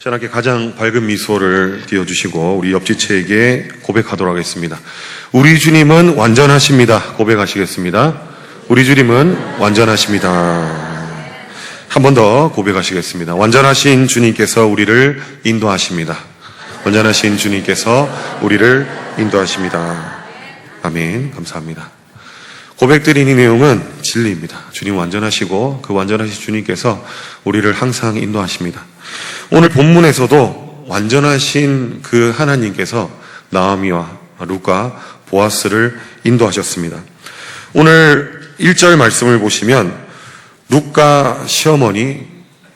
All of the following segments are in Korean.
저에게 가장 밝은 미소를 띄워주시고 우리 옆지체에게 고백하도록 하겠습니다. 우리 주님은 완전하십니다. 고백하시겠습니다. 우리 주님은 완전하십니다. 한 번 더 고백하시겠습니다. 완전하신 주님께서 우리를 인도하십니다. 완전하신 주님께서 우리를 인도하십니다. 아멘. 감사합니다. 고백드리는 내용은 진리입니다. 주님 완전하시고 그 완전하신 주님께서 우리를 항상 인도하십니다. 오늘 본문에서도 완전하신 그 하나님께서 나오미와 룻과 보아스를 인도하셨습니다. 오늘 1절 말씀을 보시면 룻과 시어머니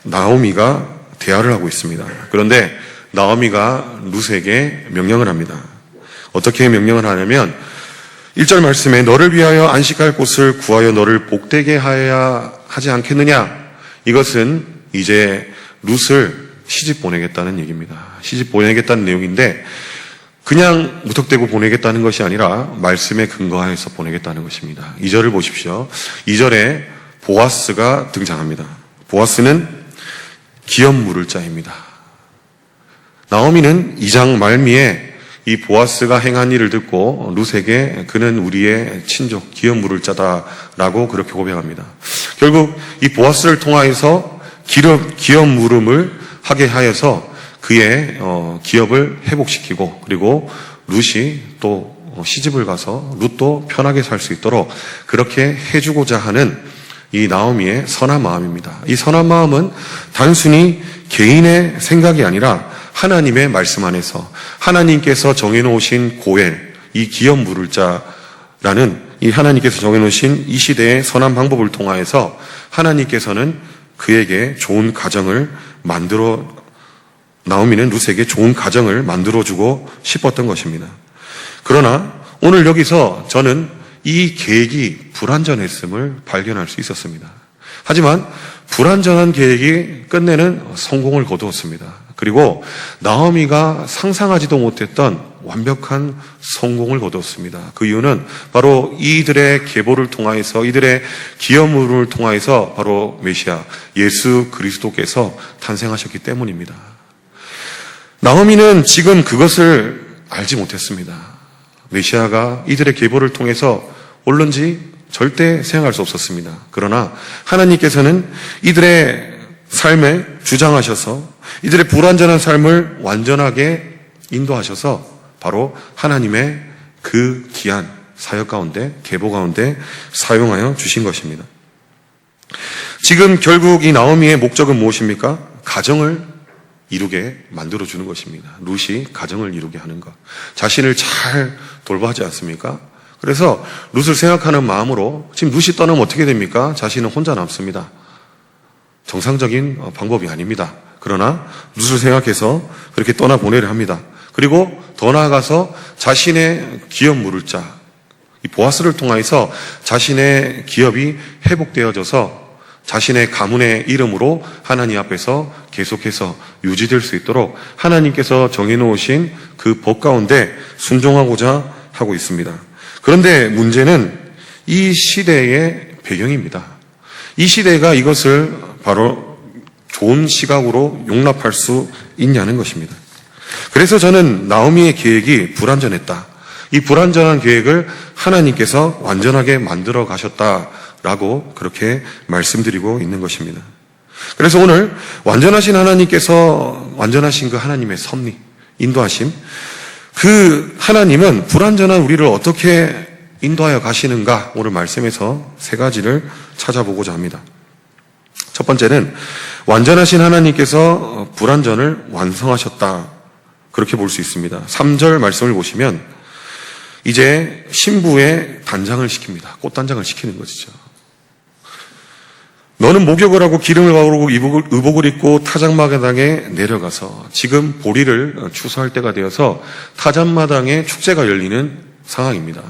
나오미가 대화를 하고 있습니다. 그런데 나오미가 룻에게 명령을 합니다. 어떻게 명령을 하냐면 1절 말씀에 너를 위하여 안식할 곳을 구하여 너를 복되게 하여야 하지 않겠느냐. 이것은 이제 룻을 시집 보내겠다는 얘기입니다. 시집 보내겠다는 내용인데 그냥 무턱대고 보내겠다는 것이 아니라 말씀에 근거하여서 보내겠다는 것입니다. 2절을 보십시오. 2절에 보아스가 등장합니다. 보아스는 기업 물을 자입니다. 나오미는 2장 말미에 이 보아스가 행한 일을 듣고 룻에게 그는 우리의 친족 기업 물을 자다라고 그렇게 고백합니다. 결국 이 보아스를 통하여서 기업 물음을 하게 하여서 그의 기업을 회복시키고 그리고 룻이 또 시집을 가서 룻도 편하게 살 수 있도록 그렇게 해주고자 하는 이 나오미의 선한 마음입니다. 이 선한 마음은 단순히 개인의 생각이 아니라 하나님의 말씀 안에서 하나님께서 정해놓으신 고엘, 이 기업 물을 자라는 이 하나님께서 정해놓으신 이 시대의 선한 방법을 통하여서 하나님께서는 그에게 좋은 가정을 나오미는 룻에게 좋은 가정을 만들어주고 싶었던 것입니다. 그러나 오늘 여기서 저는 이 계획이 불완전했음을 발견할 수 있었습니다. 하지만 불완전한 계획이 끝내는 성공을 거두었습니다. 그리고 나오미가 상상하지도 못했던 완벽한 성공을 거두었습니다. 그 이유는 바로 이들의 계보를 통하여서 이들의 기업물을 통하여서 바로 메시아 예수 그리스도께서 탄생하셨기 때문입니다. 나오미는 지금 그것을 알지 못했습니다. 메시아가 이들의 계보를 통해서 올는지 절대 생각할 수 없었습니다. 그러나 하나님께서는 이들의 삶에 주장하셔서 이들의 불완전한 삶을 완전하게 인도하셔서 바로 하나님의 그 귀한 사역 가운데 계보 가운데 사용하여 주신 것입니다. 지금 결국 이 나오미의 목적은 무엇입니까? 가정을 이루게 만들어주는 것입니다. 룻이 가정을 이루게 하는 것. 자신을 잘 돌봐하지 않습니까? 그래서 룻을 생각하는 마음으로 지금 룻이 떠나면 어떻게 됩니까? 자신은 혼자 남습니다. 정상적인 방법이 아닙니다. 그러나 룻을 생각해서 그렇게 떠나보내려 합니다. 그리고 더 나아가서 자신의 기업 물을 자, 이 보아스를 통해서 자신의 기업이 회복되어져서 자신의 가문의 이름으로 하나님 앞에서 계속해서 유지될 수 있도록 하나님께서 정해놓으신 그 법 가운데 순종하고자 하고 있습니다. 그런데 문제는 이 시대의 배경입니다. 이 시대가 이것을 바로 좋은 시각으로 용납할 수 있냐는 것입니다. 그래서 저는 나오미의 계획이 불완전했다. 이 불완전한 계획을 하나님께서 완전하게 만들어 가셨다라고 그렇게 말씀드리고 있는 것입니다. 그래서 오늘 완전하신 하나님께서 완전하신 그 하나님의 섭리, 인도하심, 그 하나님은 불완전한 우리를 어떻게 인도하여 가시는가 오늘 말씀에서 세 가지를 찾아보고자 합니다. 첫 번째는 완전하신 하나님께서 불완전을 완성하셨다. 그렇게 볼 수 있습니다. 3절 말씀을 보시면 이제 신부의 단장을 시킵니다. 꽃단장을 시키는 것이죠. 너는 목욕을 하고 기름을 바르고 의복을 입고 타작마당에 내려가서 지금 보리를 추수할 때가 되어서 타작마당에 축제가 열리는 상황입니다.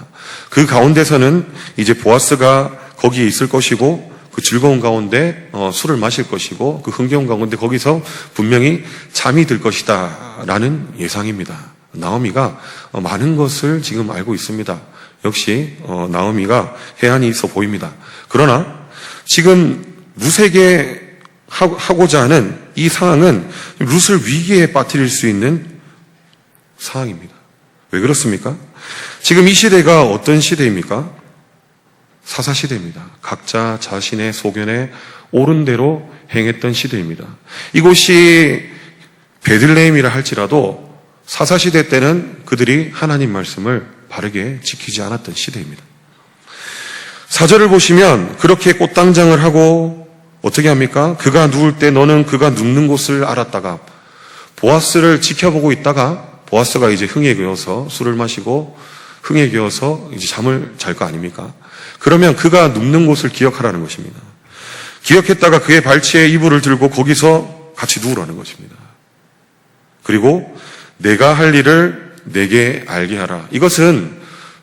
그 가운데서는 이제 보아스가 거기에 있을 것이고 그 즐거운 가운데 술을 마실 것이고 그 흥겨운 가운데 거기서 분명히 잠이 들 것이다 라는 예상입니다. 나오미가 많은 것을 지금 알고 있습니다. 역시 나오미가 해안이 있어 보입니다. 그러나 지금 룻에게 하고자 하는 이 상황은 룻을 위기에 빠뜨릴 수 있는 상황입니다. 왜 그렇습니까? 지금 이 시대가 어떤 시대입니까? 사사시대입니다. 각자 자신의 소견에 옳은 대로 행했던 시대입니다. 이곳이 베들레헴이라 할지라도 사사시대 때는 그들이 하나님 말씀을 바르게 지키지 않았던 시대입니다. 4절을 보시면 그렇게 꽃당장을 하고 어떻게 합니까? 그가 누울 때 너는 그가 눕는 곳을 알았다가 보아스를 지켜보고 있다가 보아스가 이제 흥에 겨워서 술을 마시고 흥에 겨워서 이제 잠을 잘 거 아닙니까? 그러면 그가 눕는 곳을 기억하라는 것입니다. 기억했다가 그의 발치에 이불을 들고 거기서 같이 누우라는 것입니다. 그리고 내가 할 일을 내게 알게 하라. 이것은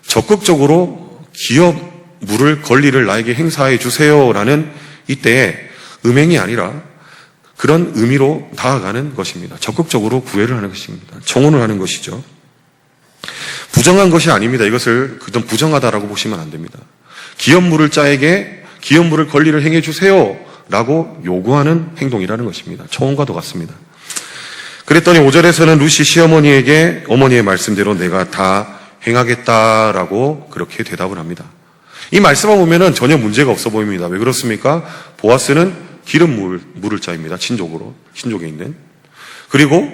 적극적으로 기업 물을 권리를 나에게 행사해 주세요라는 이때에 음행이 아니라 그런 의미로 다가가는 것입니다. 적극적으로 구애를 하는 것입니다. 청혼을 하는 것이죠. 부정한 것이 아닙니다. 이것을 그전 부정하다라고 보시면 안 됩니다. 기업물을 자에게 기업물을 권리를 행해 주세요라고 요구하는 행동이라는 것입니다. 청혼과도 같습니다. 그랬더니 5절에서는 룻이 시어머니에게 어머니의 말씀대로 내가 다 행하겠다라고 그렇게 대답을 합니다. 이 말씀을 보면은 전혀 문제가 없어 보입니다. 왜 그렇습니까? 보아스는 기름 물을 자입니다. 친족에 있는. 그리고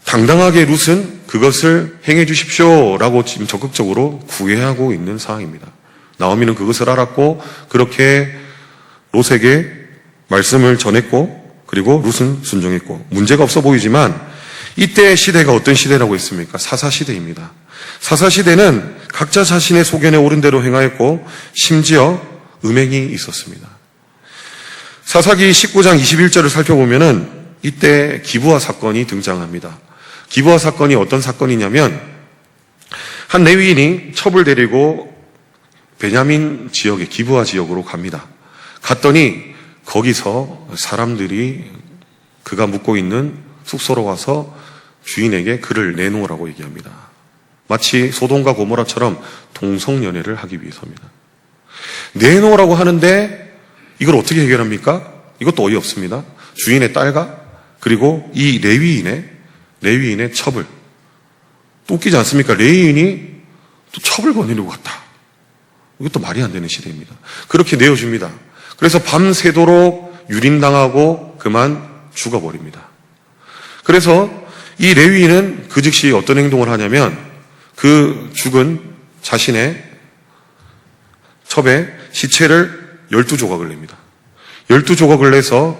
당당하게 룻은 그것을 행해 주십시오라고 지금 적극적으로 구애하고 있는 상황입니다. 나오미는 그것을 알았고 그렇게 롯에게 말씀을 전했고 그리고 룻은 순종했고 문제가 없어 보이지만 이때 시대가 어떤 시대라고 했습니까? 사사시대입니다. 사사시대는 각자 자신의 소견에 옳은 대로 행하였고 심지어 음행이 있었습니다. 사사기 19장 21절을 살펴보면은 이때 기브아 사건이 등장합니다. 기브아 사건이 어떤 사건이냐면 한 레위인이 첩을 데리고 베냐민 지역의 기브아 지역으로 갑니다. 갔더니 거기서 사람들이 그가 묵고 있는 숙소로 와서 주인에게 그를 내놓으라고 얘기합니다. 마치 소돔과 고모라처럼 동성연애를 하기 위해서입니다. 내놓으라고 하는데 이걸 어떻게 해결합니까? 이것도 어이없습니다. 주인의 딸과 그리고 이 레위인의 첩을 또 웃기지 않습니까? 레위인이 또 첩을 거느리고 갔다. 이것도 말이 안 되는 시대입니다. 그렇게 내어줍니다. 그래서 밤새도록 유린당하고 그만 죽어버립니다. 그래서 이 레위인은 그 즉시 어떤 행동을 하냐면 그 죽은 자신의 첩의 시체를 12조각을 냅니다. 12조각을 내서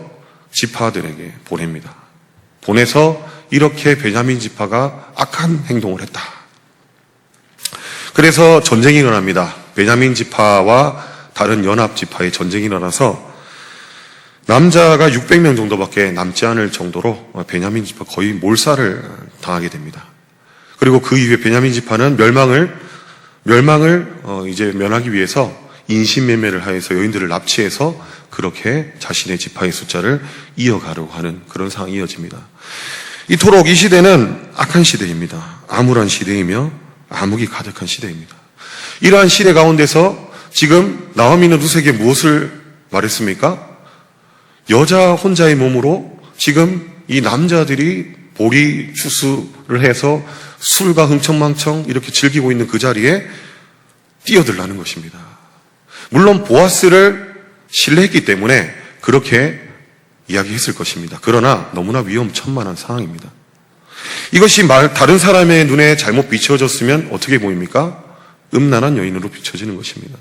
지파들에게 보냅니다. 보내서 이렇게 베냐민 지파가 악한 행동을 했다. 그래서 전쟁이 일어납니다. 베냐민 지파와 다른 연합 지파의 전쟁이 일어나서 남자가 600명 정도밖에 남지 않을 정도로 베냐민 지파 거의 몰살을 당하게 됩니다. 그리고 그 이후에 베냐민 지파는 멸망을 이제 면하기 위해서 인신매매를 하여서 여인들을 납치해서 그렇게 자신의 지파의 숫자를 이어가려고 하는 그런 상황이 이어집니다. 이토록 이 시대는 악한 시대입니다. 암울한 시대이며 암흑이 가득한 시대입니다. 이러한 시대 가운데서 지금 나오미는 룻에게 무엇을 말했습니까? 여자 혼자의 몸으로 지금 이 남자들이 보리 추수를 해서 술과 흥청망청 이렇게 즐기고 있는 그 자리에 뛰어들라는 것입니다. 물론 보아스를 신뢰했기 때문에 그렇게 이야기했을 것입니다. 그러나 너무나 위험천만한 상황입니다. 이것이 다른 사람의 눈에 잘못 비춰졌으면 어떻게 보입니까? 음란한 여인으로 비춰지는 것입니다.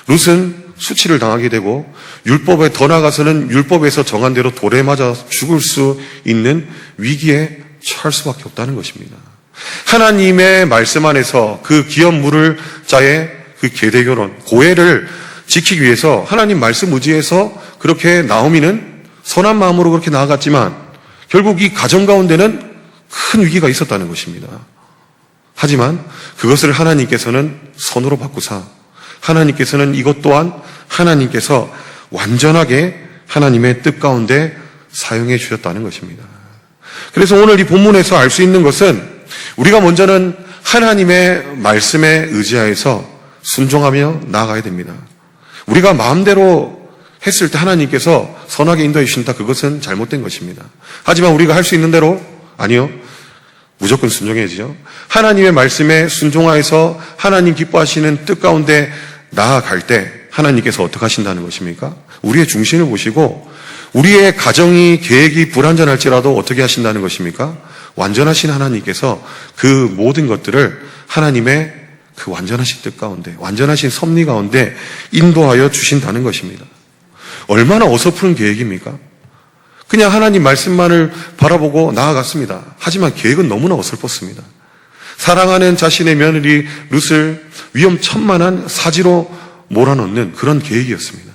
룻은 수치를 당하게 되고 율법에 더 나아가서는 율법에서 정한 대로 돌에 맞아 죽을 수 있는 위기에 처할 수밖에 없다는 것입니다. 하나님의 말씀 안에서 그 기업 물을 자의 그 계대결혼, 고해를 지키기 위해서 하나님 말씀 의지해서 그렇게 나오미는 선한 마음으로 그렇게 나아갔지만 결국 이 가정 가운데는 큰 위기가 있었다는 것입니다. 하지만 그것을 하나님께서는 선으로 바꾸사 하나님께서는 이것 또한 하나님께서 완전하게 하나님의 뜻 가운데 사용해 주셨다는 것입니다. 그래서 오늘 이 본문에서 알 수 있는 것은 우리가 먼저는 하나님의 말씀에 의지하여서 순종하며 나아가야 됩니다. 우리가 마음대로 했을 때 하나님께서 선하게 인도해 주신다. 그것은 잘못된 것입니다. 하지만 우리가 할 수 있는 대로 아니요. 무조건 순종해야죠. 하나님의 말씀에 순종하여서 하나님 기뻐하시는 뜻 가운데 나아갈 때 하나님께서 어떻게 하신다는 것입니까? 우리의 중심을 보시고 우리의 가정이 계획이 불완전할지라도 어떻게 하신다는 것입니까? 완전하신 하나님께서 그 모든 것들을 하나님의 그 완전하신 뜻 가운데, 완전하신 섭리 가운데 인도하여 주신다는 것입니다. 얼마나 어설픈 계획입니까? 그냥 하나님 말씀만을 바라보고 나아갔습니다. 하지만 계획은 너무나 어설펐습니다. 사랑하는 자신의 며느리 룻을 위험천만한 사지로 몰아넣는 그런 계획이었습니다.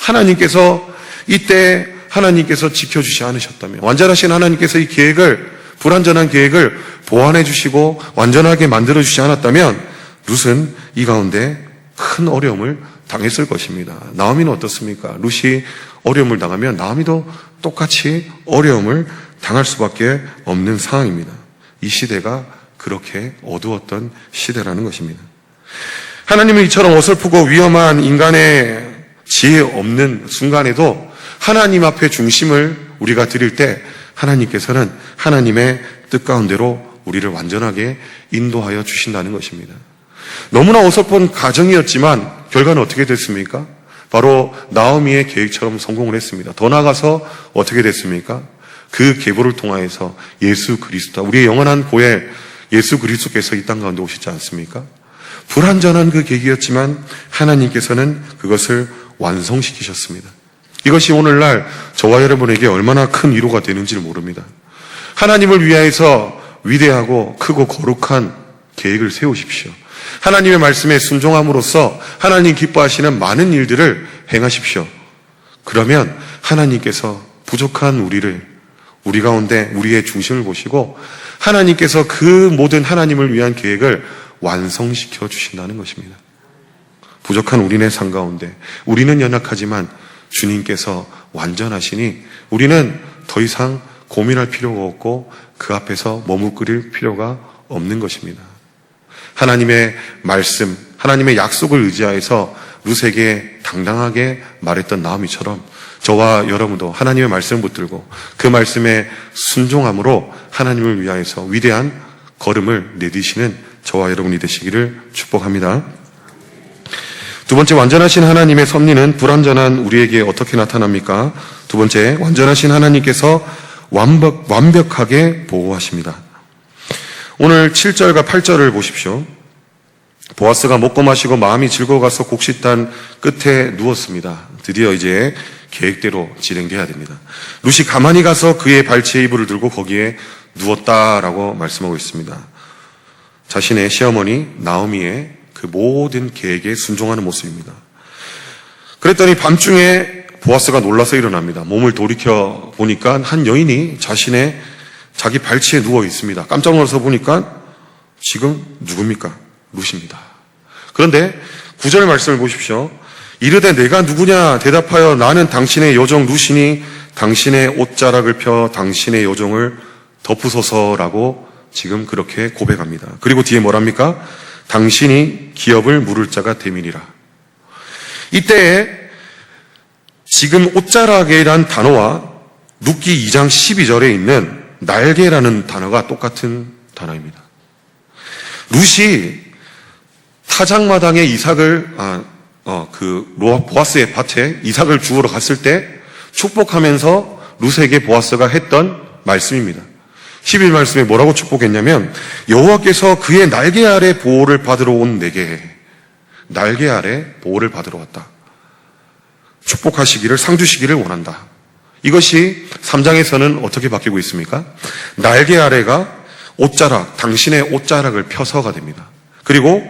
하나님께서 이때 하나님께서 지켜주지 않으셨다면, 완전하신 하나님께서 이 계획을, 불완전한 계획을 보완해 주시고 완전하게 만들어주지 않았다면 룻은 이 가운데 큰 어려움을 당했을 것입니다. 나오미는 어떻습니까? 룻이 어려움을 당하면 나오미도 똑같이 어려움을 당할 수밖에 없는 상황입니다. 이 시대가 그렇게 어두웠던 시대라는 것입니다. 하나님은 이처럼 어설프고 위험한 인간의 지혜 없는 순간에도 하나님 앞에 중심을 우리가 드릴 때 하나님께서는 하나님의 뜻 가운데로 우리를 완전하게 인도하여 주신다는 것입니다. 너무나 어설픈 가정이었지만 결과는 어떻게 됐습니까? 바로 나오미의 계획처럼 성공을 했습니다. 더 나아가서 어떻게 됐습니까? 그 계보를 통하여서 예수 그리스도, 우리의 영원한 고엘 예수 그리스도께서 이 땅 가운데 오시지 않습니까? 불완전한 그 계획이었지만 하나님께서는 그것을 완성시키셨습니다. 이것이 오늘날 저와 여러분에게 얼마나 큰 위로가 되는지를 모릅니다. 하나님을 위하여서 위대하고 크고 거룩한 계획을 세우십시오. 하나님의 말씀에 순종함으로써 하나님 기뻐하시는 많은 일들을 행하십시오. 그러면 하나님께서 부족한 우리 가운데 우리의 중심을 보시고 하나님께서 그 모든 하나님을 위한 계획을 완성시켜 주신다는 것입니다. 부족한 우리네 삶 가운데 우리는 연약하지만 주님께서 완전하시니 우리는 더 이상 고민할 필요가 없고 그 앞에서 머뭇거릴 필요가 없는 것입니다. 하나님의 말씀, 하나님의 약속을 의지하여서 룻에게 당당하게 말했던 나오미처럼 저와 여러분도 하나님의 말씀을 붙들고 그 말씀에 순종함으로 하나님을 위하여서 위대한 걸음을 내디시는 저와 여러분이 되시기를 축복합니다. 두 번째, 완전하신 하나님의 섭리는 불완전한 우리에게 어떻게 나타납니까? 두 번째, 완전하신 하나님께서 완벽하게 보호하십니다. 오늘 7절과 8절을 보십시오. 보아스가 먹고 마시고 마음이 즐거워가서 곡식단 끝에 누웠습니다. 드디어 이제 계획대로 진행돼야 됩니다. 룻이 가만히 가서 그의 발치에 이불을 들고 거기에 누웠다라고 말씀하고 있습니다. 자신의 시어머니 나오미의 그 모든 계획에 순종하는 모습입니다. 그랬더니 밤중에 보아스가 놀라서 일어납니다. 몸을 돌이켜 보니까 한 여인이 자기 발치에 누워 있습니다. 깜짝 놀라서 보니까 지금 누굽니까? 룻입니다. 그런데 9절 말씀을 보십시오. 이르되 내가 누구냐 대답하여 나는 당신의 여종 룻이니 당신의 옷자락을 펴 당신의 여종을 덮으소서라고 지금 그렇게 고백합니다. 그리고 뒤에 뭐랍니까? 당신이 기업을 물을 자가 됨이니라. 이때에 지금 옷자락이란 단어와 룻기 2장 12절에 있는 날개라는 단어가 똑같은 단어입니다. 룻이 타작마당에 보아스의 밭에 이삭을 주우러 갔을 때 축복하면서 룻에게 보아스가 했던 말씀입니다. 11말씀에 뭐라고 축복했냐면 여호와께서 그의 날개 아래 보호를 받으러 온 내게 날개 아래 보호를 받으러 왔다. 축복하시기를 상 주시기를 원한다. 이것이 3장에서는 어떻게 바뀌고 있습니까? 날개 아래가 옷자락, 당신의 옷자락을 펴서가 됩니다. 그리고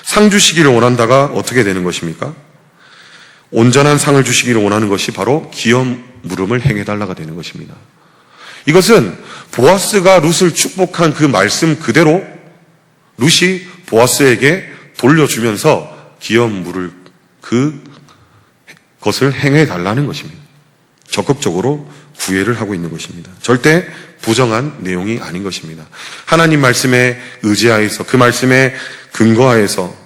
상 주시기를 원한다가 어떻게 되는 것입니까? 온전한 상을 주시기를 원하는 것이 바로 기업 물음을 행해달라가 되는 것입니다. 이것은 보아스가 룻을 축복한 그 말씀 그대로 룻이 보아스에게 돌려주면서 기업 물을 그것을 행해달라는 것입니다. 적극적으로 구애를 하고 있는 것입니다. 절대 부정한 내용이 아닌 것입니다. 하나님 말씀에 의지하여서 그 말씀에 근거하여서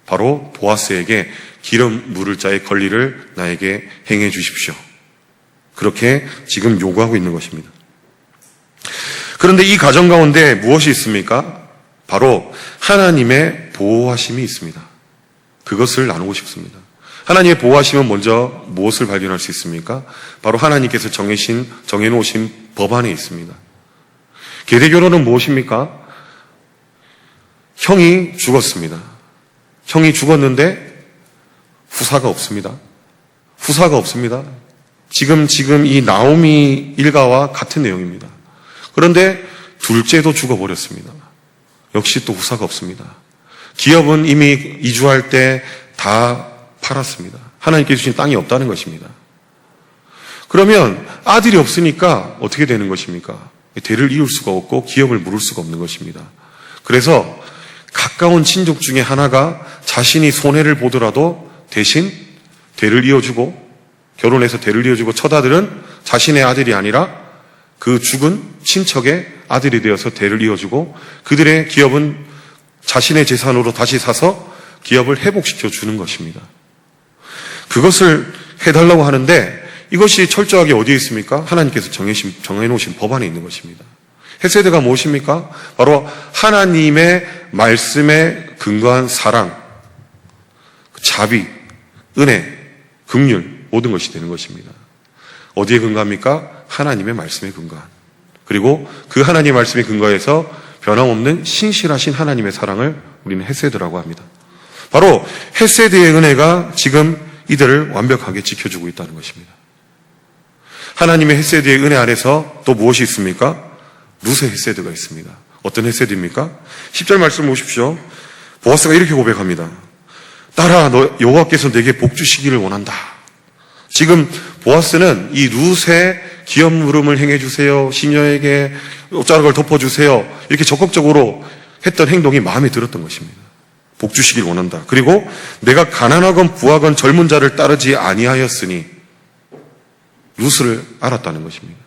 바로 보아스에게 기름 물을 자의 권리를 나에게 행해 주십시오. 그렇게 지금 요구하고 있는 것입니다. 그런데 이 가정 가운데 무엇이 있습니까? 바로 하나님의 보호하심이 있습니다. 그것을 나누고 싶습니다. 하나님의 보호하심은 먼저 무엇을 발견할 수 있습니까? 바로 하나님께서 정해놓으신 법안에 있습니다. 계대결혼은 무엇입니까? 형이 죽었습니다. 형이 죽었는데 후사가 없습니다. 후사가 없습니다. 지금 이 나오미 일가와 같은 내용입니다. 그런데 둘째도 죽어버렸습니다. 역시 또 후사가 없습니다. 기업은 이미 이주할 때 다 팔았습니다. 하나님께 주신 땅이 없다는 것입니다. 그러면 아들이 없으니까 어떻게 되는 것입니까? 대를 이을 수가 없고 기업을 물을 수가 없는 것입니다. 그래서 가까운 친족 중에 하나가 자신이 손해를 보더라도 대신 대를 이어주고, 결혼해서 대를 이어주고, 첫 아들은 자신의 아들이 아니라 그 죽은 친척의 아들이 되어서 대를 이어주고, 그들의 기업은 자신의 재산으로 다시 사서 기업을 회복시켜 주는 것입니다. 그것을 해달라고 하는데 이것이 철저하게 어디에 있습니까? 하나님께서 정해놓으신 법안에 있는 것입니다. 헤세드가 무엇입니까? 바로 하나님의 말씀에 근거한 사랑, 자비, 은혜, 긍휼, 모든 것이 되는 것입니다. 어디에 근거합니까? 하나님의 말씀에 근거한. 그리고 그 하나님의 말씀에 근거해서 변함없는 신실하신 하나님의 사랑을 우리는 헤세드라고 합니다. 바로 헤세드의 은혜가 지금 이들을 완벽하게 지켜주고 있다는 것입니다. 하나님의 헤세드의 은혜 안에서 또 무엇이 있습니까? 룻의 헤세드가 있습니다. 어떤 헤세드입니까? 10절 말씀 보십시오. 보아스가 이렇게 고백합니다. 딸아, 너 여호와께서 내게 복 주시기를 원한다. 지금 보아스는 이 룻의 기업 물음을 행해 주세요, 시녀에게 옷자락을 덮어주세요, 이렇게 적극적으로 했던 행동이 마음에 들었던 것입니다. 복 주시길 원한다. 그리고 내가 가난하건 부하건 젊은 자를 따르지 아니하였으니, 룻을 알았다는 것입니다.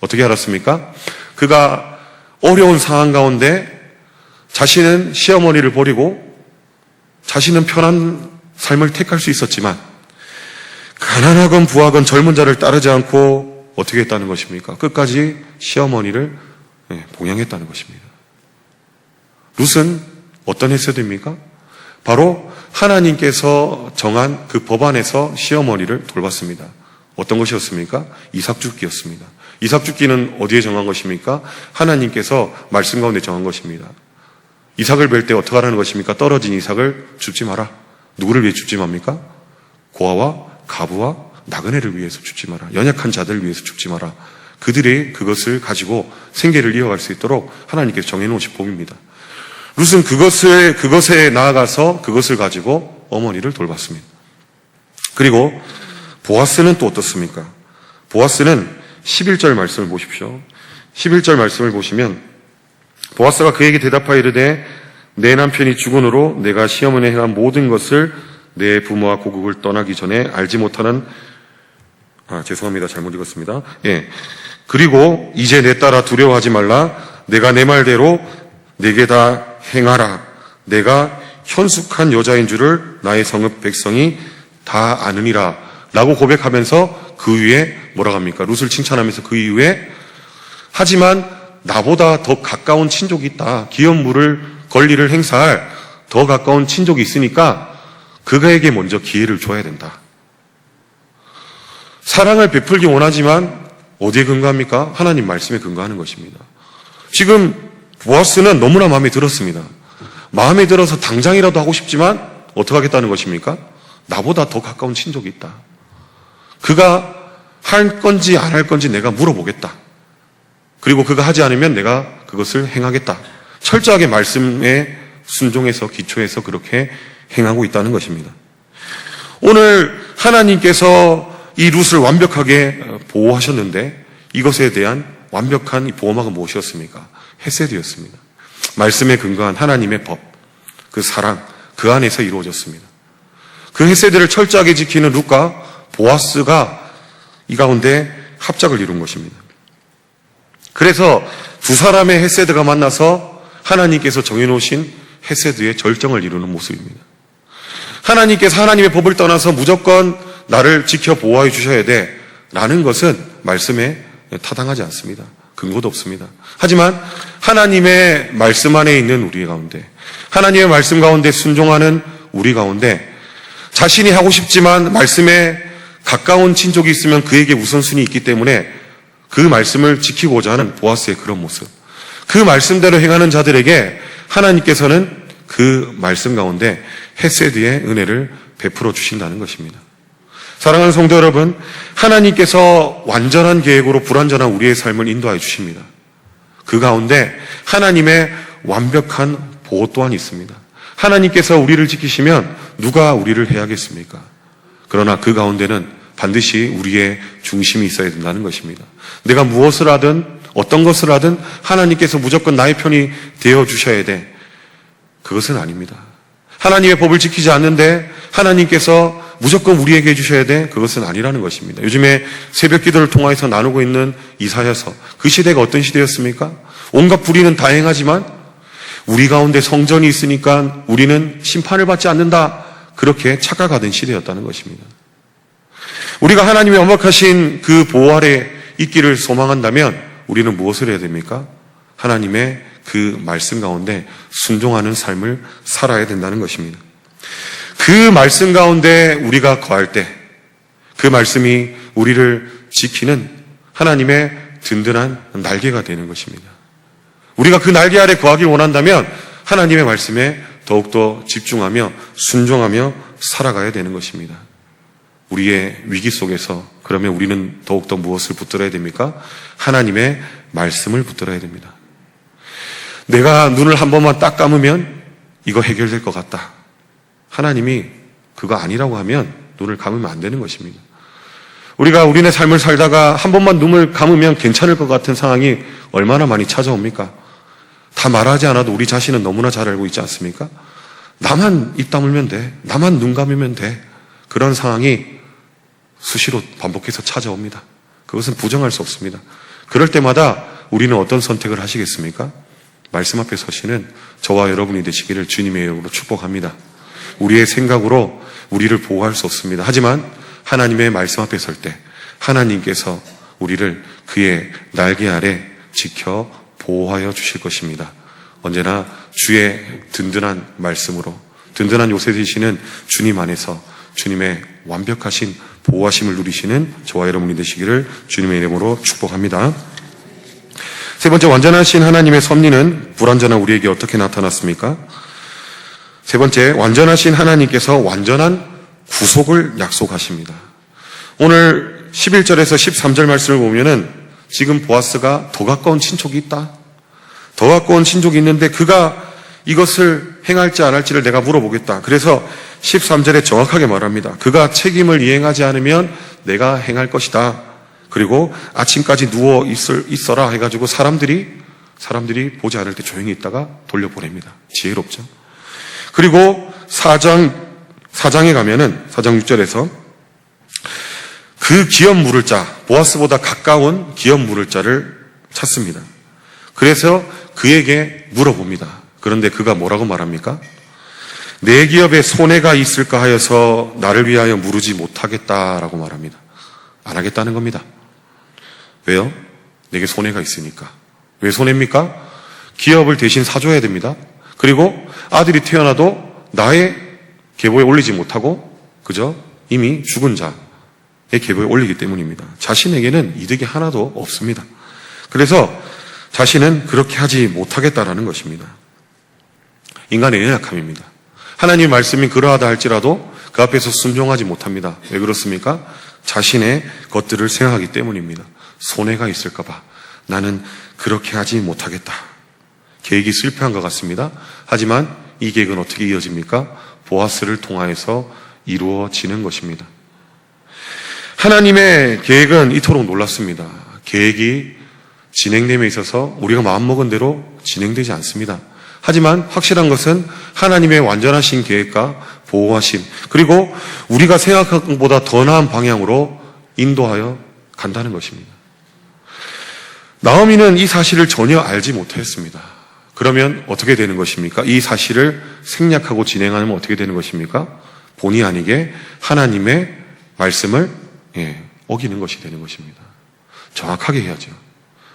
어떻게 알았습니까? 그가 어려운 상황 가운데 자신은 시어머니를 버리고 자신은 편한 삶을 택할 수 있었지만 가난하건 부하건 젊은 자를 따르지 않고 어떻게 했다는 것입니까? 끝까지 시어머니를 봉양했다는 것입니다. 룻은 어떤 헤세드입니까? 바로 하나님께서 정한 그 법안에서 시어머니를 돌봤습니다. 어떤 것이었습니까? 이삭 죽기였습니다. 이삭 죽기는 어디에 정한 것입니까? 하나님께서 말씀 가운데 정한 것입니다. 이삭을 뵐 때 어떻게 하라는 것입니까? 떨어진 이삭을 줍지 마라. 누구를 위해 줍지 맙니까? 고아와 가부와 나그네를 위해서 줍지 마라. 연약한 자들을 위해서 줍지 마라. 그들이 그것을 가지고 생계를 이어갈 수 있도록 하나님께서 정해놓으신 법입니다. 룻은 그것에 나아가서 그것을 가지고 어머니를 돌봤습니다. 그리고 보아스는 또 어떻습니까? 보아스는 11절 말씀을 보십시오. 11절 말씀을 보시면 보아스가 그에게 대답하여 이르되 내 남편이 죽은으로 내가 시어머니에 행한 모든 것을 내 부모와 고국을 떠나기 전에 알지 못하는 죄송합니다. 잘못 읽었습니다. 그리고 이제 내 딸아 두려워하지 말라. 내가 내 말대로 내게 다 행하라. 내가 현숙한 여자인 줄을 나의 성읍 백성이 다 아느니라. 라고 고백하면서 그 위에 뭐라고 합니까? 룻을 칭찬하면서 그 이후에 하지만 나보다 더 가까운 친족이 있다. 기업 물을 권리를 행사할 더 가까운 친족이 있으니까 그가에게 먼저 기회를 줘야 된다. 사랑을 베풀기 원하지만 어디에 근거합니까? 하나님 말씀에 근거하는 것입니다. 지금 보아스는 너무나 마음에 들었습니다. 마음에 들어서 당장이라도 하고 싶지만 어떻게 하겠다는 것입니까? 나보다 더 가까운 친족이 있다. 그가 할 건지 안 할 건지 내가 물어보겠다. 그리고 그가 하지 않으면 내가 그것을 행하겠다. 철저하게 말씀에 순종해서 기초해서 그렇게 행하고 있다는 것입니다. 오늘 하나님께서 이 룻을 완벽하게 보호하셨는데 이것에 대한 완벽한 이 보호막은 무엇이었습니까? 헤세드였습니다. 말씀에 근거한 하나님의 법, 그 사랑, 그 안에서 이루어졌습니다. 그 헤세드를 철저하게 지키는 룻과 보아스가 이 가운데 합작을 이룬 것입니다. 그래서 두 사람의 헤세드가 만나서 하나님께서 정해놓으신 헤세드의 절정을 이루는 모습입니다. 하나님께서 하나님의 법을 떠나서 무조건 나를 지켜 보호해 주셔야 돼 라는 것은 말씀에 타당하지 않습니다. 근거도 없습니다. 하지만 하나님의 말씀 안에 있는 우리 가운데, 하나님의 말씀 가운데 순종하는 우리 가운데 자신이 하고 싶지만 말씀에 가까운 친족이 있으면 그에게 우선순위 있기 때문에 그 말씀을 지키고자 하는 보아스의 그런 모습, 그 말씀대로 행하는 자들에게 하나님께서는 그 말씀 가운데 헤세드의 은혜를 베풀어 주신다는 것입니다. 사랑하는 성도 여러분, 하나님께서 완전한 계획으로 불완전한 우리의 삶을 인도하여 주십니다. 그 가운데 하나님의 완벽한 보호 또한 있습니다. 하나님께서 우리를 지키시면 누가 우리를 해야겠습니까? 그러나 그 가운데는 반드시 우리의 중심이 있어야 된다는 것입니다. 내가 무엇을 하든 어떤 것을 하든 하나님께서 무조건 나의 편이 되어 주셔야 돼. 그것은 아닙니다. 하나님의 법을 지키지 않는데 하나님께서 무조건 우리에게 해주셔야 돼? 그것은 아니라는 것입니다. 요즘에 새벽 기도를 통해서 나누고 있는 이사야서, 그 시대가 어떤 시대였습니까? 온갖 불의는 다행하지만 우리 가운데 성전이 있으니까 우리는 심판을 받지 않는다, 그렇게 착각하던 시대였다는 것입니다. 우리가 하나님의 완벽하신 그 보호 아래 있기를 소망한다면 우리는 무엇을 해야 됩니까? 하나님의 그 말씀 가운데 순종하는 삶을 살아야 된다는 것입니다. 그 말씀 가운데 우리가 거할 때 그 말씀이 우리를 지키는 하나님의 든든한 날개가 되는 것입니다. 우리가 그 날개 아래 거하길 원한다면 하나님의 말씀에 더욱더 집중하며 순종하며 살아가야 되는 것입니다. 우리의 위기 속에서 그러면 우리는 더욱더 무엇을 붙들어야 됩니까? 하나님의 말씀을 붙들어야 됩니다. 내가 눈을 한 번만 딱 감으면 이거 해결될 것 같다. 하나님이 그거 아니라고 하면 눈을 감으면 안 되는 것입니다. 우리가 우리네 삶을 살다가 한 번만 눈을 감으면 괜찮을 것 같은 상황이 얼마나 많이 찾아옵니까? 다 말하지 않아도 우리 자신은 너무나 잘 알고 있지 않습니까? 나만 입 다물면 돼. 나만 눈 감으면 돼. 그런 상황이 수시로 반복해서 찾아옵니다. 그것은 부정할 수 없습니다. 그럴 때마다 우리는 어떤 선택을 하시겠습니까? 말씀 앞에 서시는 저와 여러분이 되시기를 주님의 이름으로 축복합니다. 우리의 생각으로 우리를 보호할 수 없습니다. 하지만 하나님의 말씀 앞에 설 때 하나님께서 우리를 그의 날개 아래 지켜 보호하여 주실 것입니다. 언제나 주의 든든한 말씀으로 든든한 요새 되시는 주님 안에서 주님의 완벽하신 보호하심을 누리시는 저와 여러분이 되시기를 주님의 이름으로 축복합니다. 세 번째, 완전하신 하나님의 섭리는 불완전한 우리에게 어떻게 나타났습니까? 세 번째, 완전하신 하나님께서 완전한 구속을 약속하십니다. 오늘 11절에서 13절 말씀을 보면은 지금 보아스가 더 가까운 친족이 있다. 더 가까운 친족이 있는데 그가 이것을 행할지 안 할지를 내가 물어보겠다. 그래서 13절에 정확하게 말합니다. 그가 책임을 이행하지 않으면 내가 행할 것이다. 그리고 아침까지 누워 있어라 해가지고 사람들이 보지 않을 때 조용히 있다가 돌려보냅니다. 지혜롭죠. 그리고 4장에 가면은 4장 6절에서 그 기업 물을 자, 보아스보다 가까운 기업 물을 자를 찾습니다. 그래서 그에게 물어봅니다. 그런데 그가 뭐라고 말합니까? 내 기업에 손해가 있을까 하여서 나를 위하여 물으지 못하겠다라고 말합니다. 안 하겠다는 겁니다. 왜요? 내게 손해가 있으니까. 왜 손해입니까? 기업을 대신 사줘야 됩니다. 그리고 아들이 태어나도 나의 계보에 올리지 못하고 그저 이미 죽은 자의 계보에 올리기 때문입니다. 자신에게는 이득이 하나도 없습니다. 그래서 자신은 그렇게 하지 못하겠다라는 것입니다. 인간의 연약함입니다. 하나님의 말씀이 그러하다 할지라도 그 앞에서 순종하지 못합니다. 왜 그렇습니까? 자신의 것들을 생각하기 때문입니다. 손해가 있을까봐 나는 그렇게 하지 못하겠다. 계획이 실패한 것 같습니다. 하지만 이 계획은 어떻게 이어집니까? 보아스를 통하여서 이루어지는 것입니다. 하나님의 계획은 이토록 놀랍습니다. 계획이 진행됨에 있어서 우리가 마음먹은 대로 진행되지 않습니다. 하지만 확실한 것은 하나님의 완전하신 계획과 보호하심, 그리고 우리가 생각한 것보다 더 나은 방향으로 인도하여 간다는 것입니다. 나오미는 이 사실을 전혀 알지 못했습니다. 그러면 어떻게 되는 것입니까? 이 사실을 생략하고 진행하면 어떻게 되는 것입니까? 본의 아니게 하나님의 말씀을 어기는 것이 되는 것입니다. 정확하게 해야죠.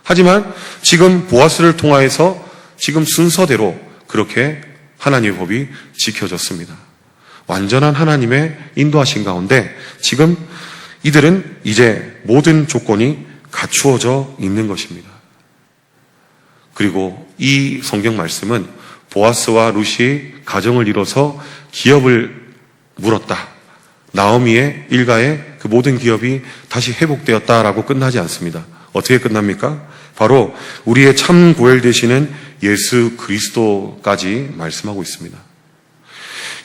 하지만 지금 보아스를 통하여서 지금 순서대로 그렇게 하나님의 법이 지켜졌습니다. 완전한 하나님의 인도하신 가운데 지금 이들은 이제 모든 조건이 갖추어져 있는 것입니다. 그리고 이 성경 말씀은 보아스와 룻이 가정을 이뤄서 기업을 물었다. 나오미의 일가의 그 모든 기업이 다시 회복되었다라고 끝나지 않습니다. 어떻게 끝납니까? 바로 우리의 참 고엘 되시는 예수 그리스도까지 말씀하고 있습니다.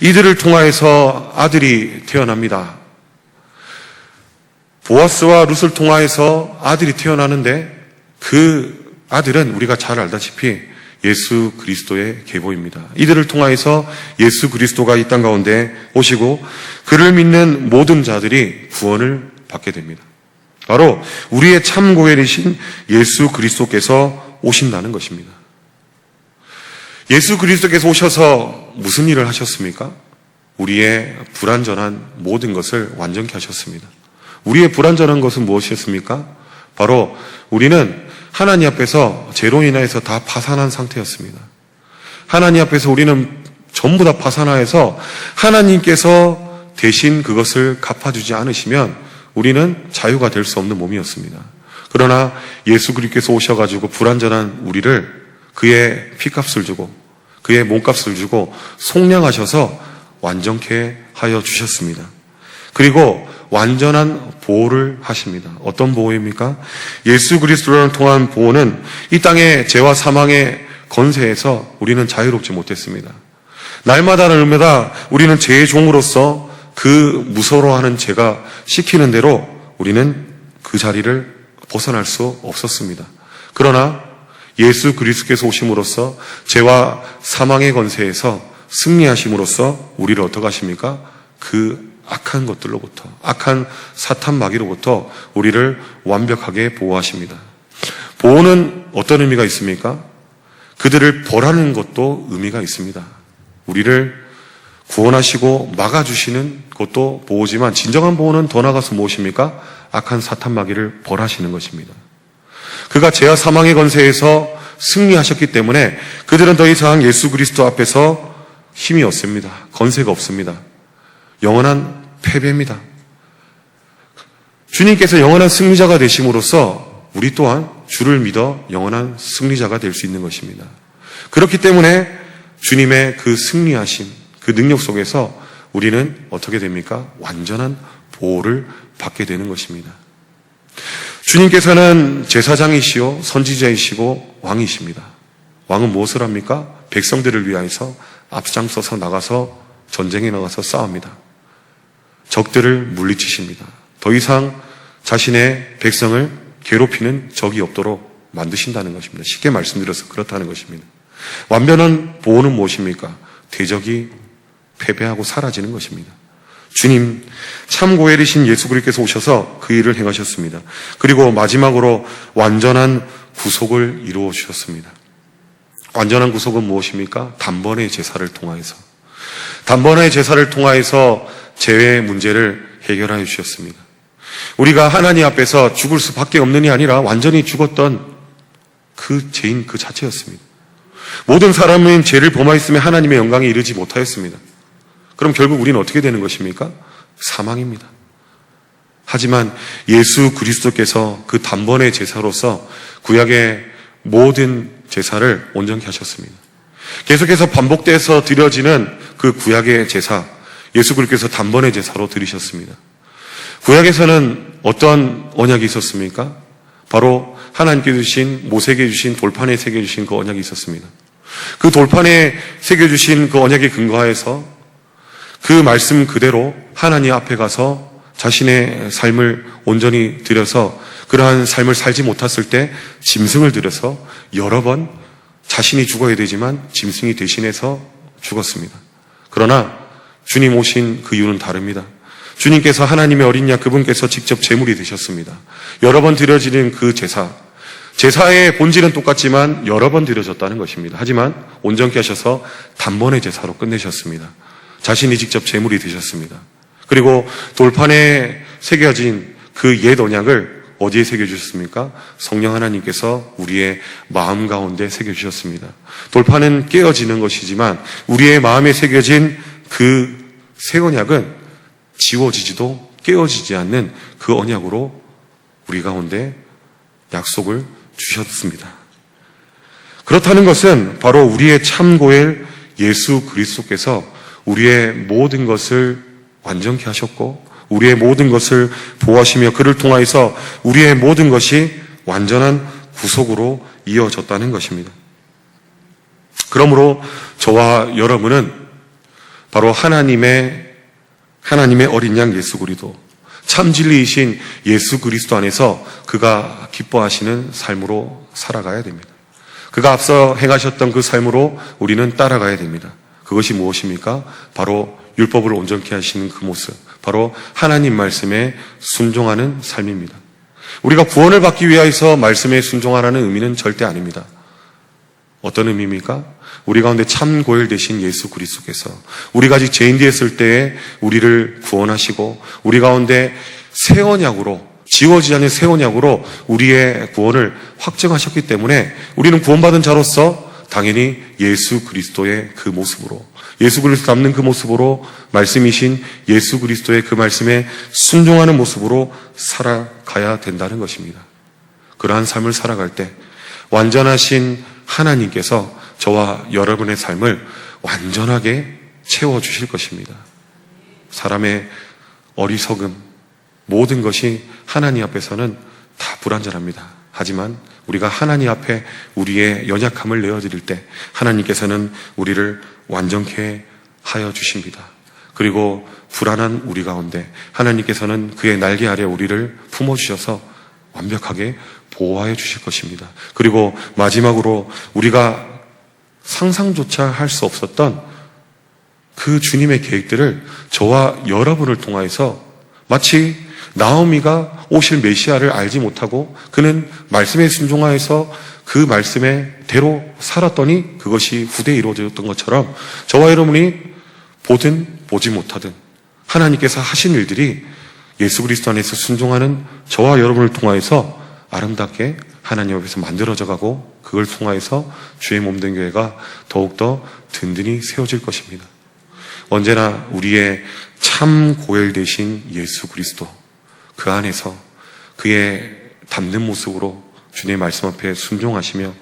이들을 통하여서 아들이 태어납니다. 보아스와 룻을 통하여서 아들이 태어나는데 그 아들은 우리가 잘 알다시피 예수 그리스도의 계보입니다. 이들을 통하여서 예수 그리스도가 이 땅 가운데 오시고 그를 믿는 모든 자들이 구원을 받게 됩니다. 바로 우리의 참 고엘이신 예수 그리스도께서 오신다는 것입니다. 예수 그리스도께서 오셔서 무슨 일을 하셨습니까? 우리의 불완전한 모든 것을 완전케 하셨습니다. 우리의 불완전한 것은 무엇이었습니까? 바로 우리는 하나님 앞에서 죄로 인하여서 다 파산한 상태였습니다. 하나님 앞에서 우리는 전부 다 파산하여서 하나님께서 대신 그것을 갚아주지 않으시면 우리는 자유가 될 수 없는 몸이었습니다. 그러나 예수 그리스도께서 오셔가지고 불완전한 우리를 그의 피값을 주고 그의 몸값을 주고 속량하셔서 완전케 하여 주셨습니다. 그리고 완전한 보호를 하십니다. 어떤 보호입니까? 예수 그리스도를 통한 보호는 이 땅의 죄와 사망의 건세에서 우리는 자유롭지 못했습니다. 날마다 우리는 죄의 종으로서 그 무서워하는 죄가 시키는 대로 우리는 그 자리를 벗어날 수 없었습니다. 그러나 예수 그리스도께서 오심으로써 죄와 사망의 건세에서 승리하심으로써 우리를 어떻게 하십니까? 그 악한 것들로부터, 악한 사탄 마귀로부터 우리를 완벽하게 보호하십니다. 보호는 어떤 의미가 있습니까? 그들을 벌하는 것도 의미가 있습니다. 우리를 구원하시고 막아주시는 것도 보호지만 진정한 보호는 더 나아가서 무엇입니까? 악한 사탄 마귀를 벌하시는 것입니다. 그가 죄와 사망의 건세에서 승리하셨기 때문에 그들은 더 이상 예수 그리스도 앞에서 힘이 없습니다. 건세가 없습니다. 영원한 패배입니다. 주님께서 영원한 승리자가 되심으로써 우리 또한 주를 믿어 영원한 승리자가 될 수 있는 것입니다. 그렇기 때문에 주님의 그 승리하심, 그 능력 속에서 우리는 어떻게 됩니까? 완전한 보호를 받게 되는 것입니다. 주님께서는 제사장이시요 선지자이시고 왕이십니다. 왕은 무엇을 합니까? 백성들을 위하여서 앞장서서 나가서 전쟁에 나가서 싸웁니다. 적들을 물리치십니다. 더 이상 자신의 백성을 괴롭히는 적이 없도록 만드신다는 것입니다. 쉽게 말씀드려서 그렇다는 것입니다. 완전한 보호는 무엇입니까? 대적이 패배하고 사라지는 것입니다. 주님, 참 고엘이신 예수 그리스도께서 오셔서 그 일을 행하셨습니다. 그리고 마지막으로 완전한 구속을 이루어 주셨습니다. 완전한 구속은 무엇입니까? 단번의 제사를 통하여서. 단번의 제사를 통하여서 죄의 문제를 해결하여 주셨습니다. 우리가 하나님 앞에서 죽을 수밖에 없는이 아니라 완전히 죽었던 그 죄인 그 자체였습니다. 모든 사람은 죄를 범하였으며 하나님의 영광에 이르지 못하였습니다. 그럼 결국 우리는 어떻게 되는 것입니까? 사망입니다. 하지만 예수 그리스도께서 그 단번의 제사로서 구약의 모든 제사를 온전케 하셨습니다. 계속해서 반복돼서 드려지는 그 구약의 제사, 예수 그리스도께서 단번의 제사로 드리셨습니다. 구약에서는 어떤 언약이 있었습니까? 바로 하나님께 주신, 모세에게 주신 돌판에 새겨주신 그 언약이 있었습니다. 그 돌판에 새겨주신 그 언약에 근거하여서 그 말씀 그대로 하나님 앞에 가서 자신의 삶을 온전히 드려서 그러한 삶을 살지 못했을 때 짐승을 들여서 여러 번 자신이 죽어야 되지만 짐승이 대신해서 죽었습니다. 그러나 주님 오신 그 이유는 다릅니다. 주님께서 하나님의 어린 양 그분께서 직접 제물이 되셨습니다. 여러 번 드려지는 그 제사의 본질은 똑같지만 여러 번 드려졌다는 것입니다. 하지만 온전케 하셔서 단번의 제사로 끝내셨습니다. 자신이 직접 제물이 되셨습니다. 그리고 돌판에 새겨진 그 옛 언약을 어디에 새겨주셨습니까? 성령 하나님께서 우리의 마음 가운데 새겨주셨습니다. 돌판은 깨어지는 것이지만 우리의 마음에 새겨진 그 새 언약은 지워지지도 깨어지지 않는 그 언약으로 우리 가운데 약속을 주셨습니다. 그렇다는 것은 바로 우리의 참 고엘 예수 그리스도께서 우리의 모든 것을 완전케 하셨고 우리의 모든 것을 보호하시며 그를 통하여서 우리의 모든 것이 완전한 구속으로 이어졌다는 것입니다. 그러므로 저와 여러분은 바로 하나님의 어린 양 예수 그리스도, 참 진리이신 예수 그리스도 안에서 그가 기뻐하시는 삶으로 살아가야 됩니다. 그가 앞서 행하셨던 그 삶으로 우리는 따라가야 됩니다. 그것이 무엇입니까? 바로 율법을 온전케 하시는 그 모습, 바로 하나님 말씀에 순종하는 삶입니다. 우리가 구원을 받기 위해서 말씀에 순종하라는 의미는 절대 아닙니다. 어떤 의미입니까? 우리 가운데 참 고엘 되신 예수 그리스도께서 우리가 아직 죄인 되었을 때에 우리를 구원하시고 우리 가운데 새 언약으로 지워지지 않는 새 언약으로 우리의 구원을 확정하셨기 때문에 우리는 구원받은 자로서 당연히 예수 그리스도의 그 모습으로 예수 그리스도 닮는 그 모습으로 말씀이신 예수 그리스도의 그 말씀에 순종하는 모습으로 살아가야 된다는 것입니다. 그러한 삶을 살아갈 때 완전하신 하나님께서 저와 여러분의 삶을 완전하게 채워주실 것입니다. 사람의 어리석음, 모든 것이 하나님 앞에서는 다 불완전합니다. 하지만 우리가 하나님 앞에 우리의 연약함을 내어드릴 때 하나님께서는 우리를 완전케 하여 주십니다. 그리고 불안한 우리 가운데 하나님께서는 그의 날개 아래 우리를 품어주셔서 완벽하게 보호하여 주실 것입니다. 그리고 마지막으로 우리가 상상조차 할 수 없었던 그 주님의 계획들을 저와 여러분을 통하여서 마치 나오미가 오실 메시아를 알지 못하고 그는 말씀에 순종하여서 그 말씀대로 살았더니 그것이 후대에 이루어졌던 것처럼 저와 여러분이 보든 보지 못하든 하나님께서 하신 일들이 예수 그리스도 안에서 순종하는 저와 여러분을 통하여서 아름답게 하나님 앞에서 만들어져 가고 그걸 통하여서 주의 몸된 교회가 더욱더 든든히 세워질 것입니다. 언제나 우리의 참 고엘 되신 예수 그리스도 그 안에서 그의 닮는 모습으로 주님의 말씀 앞에 순종하시며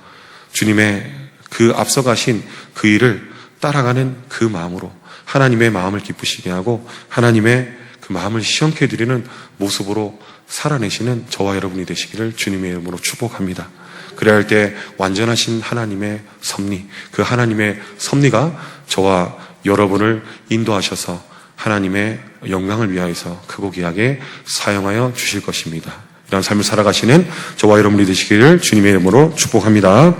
주님의 그 앞서가신 그 일을 따라가는 그 마음으로 하나님의 마음을 기쁘시게 하고 하나님의 그 마음을 시원케 해드리는 모습으로 살아내시는 저와 여러분이 되시기를 주님의 이름으로 축복합니다. 그래야 할 때 완전하신 하나님의 섭리, 그 하나님의 섭리가 저와 여러분을 인도하셔서 하나님의 영광을 위하여서 크고 귀하게 사용하여 주실 것입니다. 이런 삶을 살아가시는 저와 여러분이 되시기를 주님의 이름으로 축복합니다.